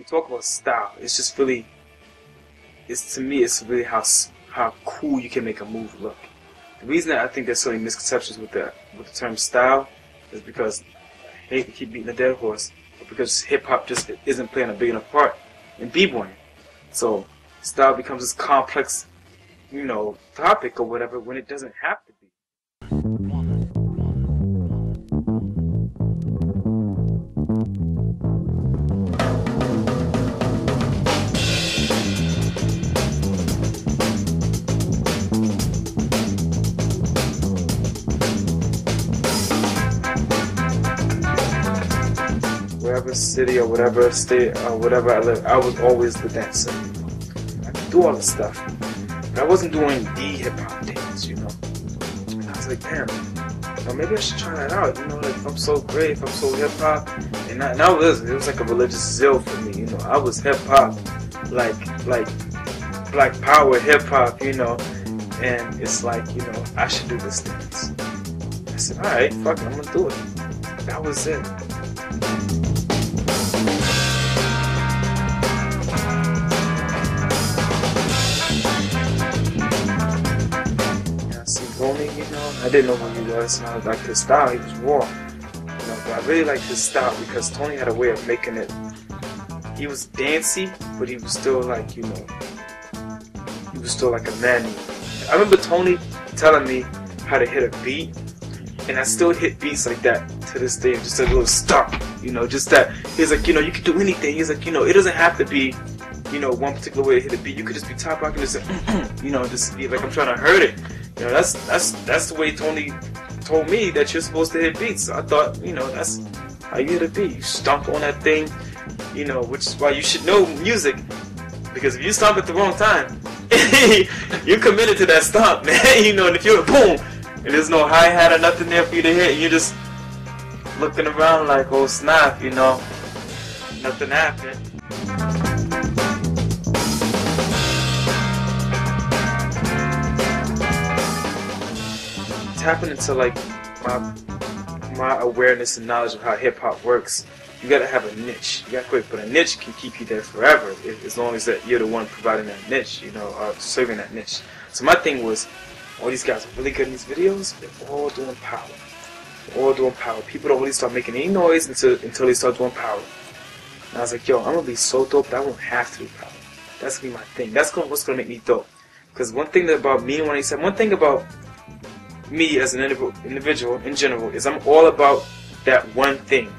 we talk about style, it's just really, to me, it's really how cool you can make a move look. The reason that I think there's so many misconceptions with the term style is because I hate to keep beating a dead horse, but because hip hop just isn't playing a big enough part in b-boying. So style becomes this complex, topic or whatever when it doesn't have to be. Wherever city or whatever state or whatever I live, I was always the dancer. I could do all the stuff, but I wasn't doing the hip hop dance, And I was like, damn, maybe I should try that out. Like if I'm so great, if I'm so hip hop, and now it was like a religious zeal for me. I was hip hop, like Black Power hip hop, and it's like, I should do this dance. I said, all right, fuck it, I'm gonna do it. That was it. I didn't know who he was, and I liked his style. He was raw, but I really liked his style because Tony had a way of making it. He was dancey, but he was still like, he was still like a man. I remember Tony telling me how to hit a beat, and I still hit beats like that to this day. Just a little stop, just that. He's like, you can do anything. He's like, it doesn't have to be, one particular way to hit a beat. You could just be top rocking, just just be like I'm trying to hurt it. That's the way Tony told me that you're supposed to hit beats. So I thought, that's how you hit a beat. You stomp on that thing, which is why you should know music. Because if you stomp at the wrong time, you're committed to that stomp, man. And if you're boom, and there's no hi-hat or nothing there for you to hit, and you're just looking around like, oh snap, nothing happened. Tapping into like my awareness and knowledge of how hip hop works, you gotta have a niche. You gotta quit, but a niche can keep you there forever as long as that you're the one providing that niche, or serving that niche. So my thing was, all these guys are really good in these videos. They're all doing power. They're all doing power. People don't really start making any noise until they start doing power. And I was like, yo, I'm gonna be so dope that I won't have to do power. That's gonna be my thing. That's what's gonna make me dope. Because one thing about me, when he said one thing about me as an individual in general is I'm all about that one thing.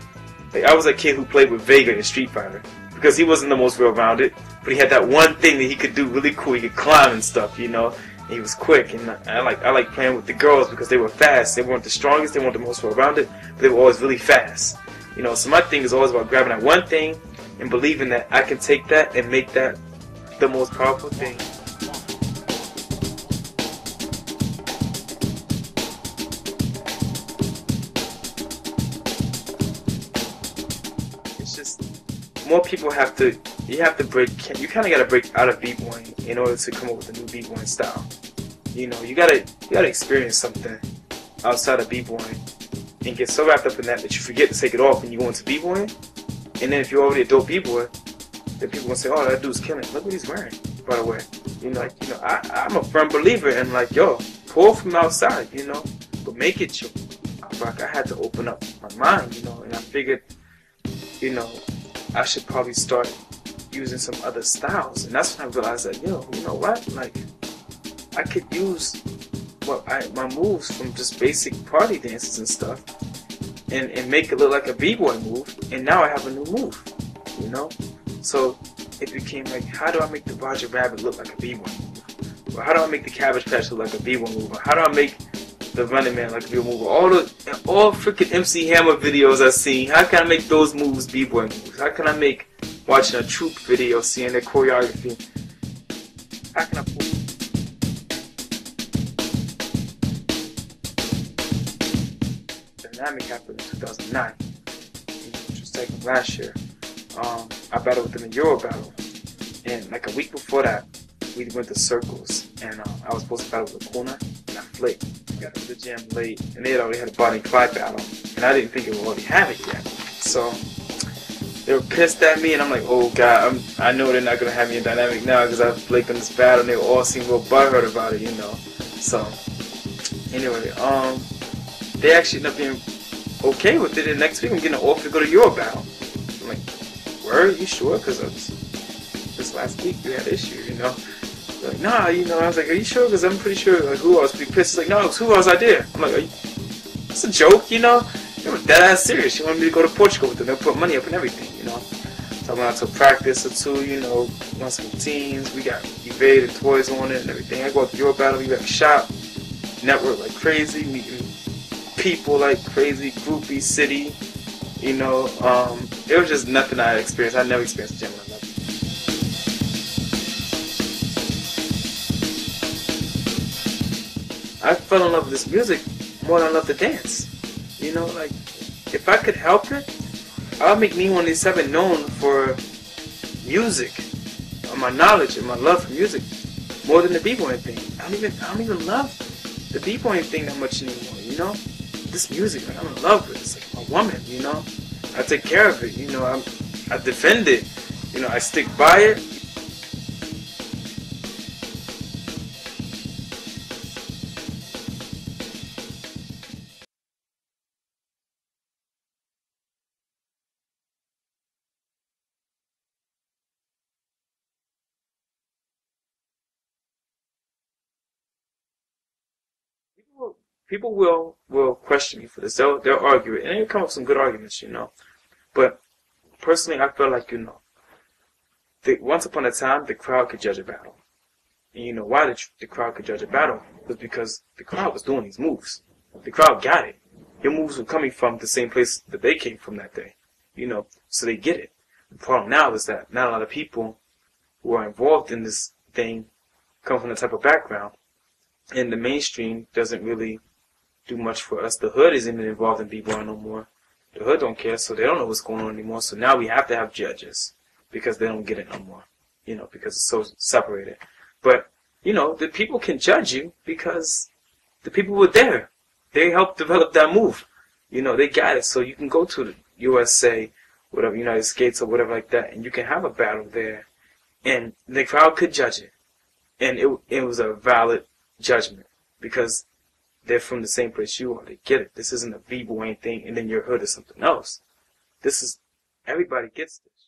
Like I was a kid who played with Vega in Street Fighter because he wasn't the most well-rounded, but he had that one thing that he could do really cool. He could climb and stuff, and he was quick. And I like playing with the girls because they were fast. They weren't the strongest, they weren't the most well-rounded, but they were always really fast. So my thing is always about grabbing that one thing and believing that I can take that and make that the most powerful thing. More people you have to break, you kind of got to break out of b-boying in order to come up with a new b-boying style. You gotta experience something outside of b-boying and get so wrapped up in that you forget to take it off and you go into b-boying. And then if you're already a dope b-boy, then people gonna say, oh, that dude's killing. Look what he's wearing, by the way. I'm a firm believer in like, yo, pull from outside, but make it your. I had to open up my mind, and I figured, I should probably start using some other styles. And that's when I realized that, you know what? Like, I could use my moves from just basic party dances and stuff and make it look like a b-boy move. And now I have a new move, So it became like, how do I make the Roger Rabbit look like a b-boy move? Or how do I make the Cabbage Patch look like a b-boy move? Or how do I make the Running Man like a b-boy move? All freaking MC Hammer videos I've seen, how can I make those moves b-boy moves? How can I make watching a troop video, seeing their choreography? How can I pull? Dynamic happened in 2009, which was taken last year. I battled with them in Euro battle, and like a week before that, we went to circles, and I was supposed to battle with Kuna, and I flaked. I got to the gym late, and they had already had a Bonnie and Clyde battle, and I didn't think it would already have it yet. So They were pissed at me, and I'm like, oh god, I know they're not gonna have me in dynamic now because I've played in this battle, and they all seem real butthurt about it, you know. So anyway, they actually ended up being okay with it. And next week I'm getting an offer to go to your battle. I'm like, word, you sure? Because this last week we had issues, you know. They're like, nah, you know. I was like, are you sure? Because I'm pretty sure like who else be pissed. It's like, no, it's who else I did. I'm like, it's a joke, you know. They were dead ass serious. She wanted me to go to Portugal with them. They'll put money up and everything, you know. So I went out to practice or two, you know, run some routines. We got evade and toys on it and everything. I go to your battle, we got shop, network like crazy, meeting people like crazy, groupie city, you know. It was just nothing I had experienced. I never experienced a gym like that. I fell in love with this music more than I love to dance. You know, like, if I could help it, I'll make me one of these 7 known for music, my knowledge and my love for music, more than the b-boying thing. I don't even love the b-boying thing that much anymore, you know? This music, like, I'm in love with it. It's like my woman, you know? I take care of it, you know? I defend it, you know? I stick by it. People will question me for this. They'll argue it, and they'll come up with some good arguments, you know? But personally, I feel like, you know, once upon a time, the crowd could judge a battle. And you know why the crowd could judge a battle? Was because the crowd was doing these moves. The crowd got it. Your moves were coming from the same place that they came from that day. You know, so they get it. The problem now is that not a lot of people who are involved in this thing come from the type of background. And the mainstream doesn't really do much for us. The hood isn't even involved in b-boy no more. The hood don't care, so they don't know what's going on anymore. So now we have to have judges because they don't get it no more. You know, because it's so separated. But, you know, the people can judge you because the people were there. They helped develop that move. You know, they got it. So you can go to the USA, whatever, United States or whatever like that, and you can have a battle there. And the crowd could judge it. And it was a valid judgment because they're from the same place you are. They get it. This isn't a b-boy thing and then your hood is something else. This is, everybody gets this.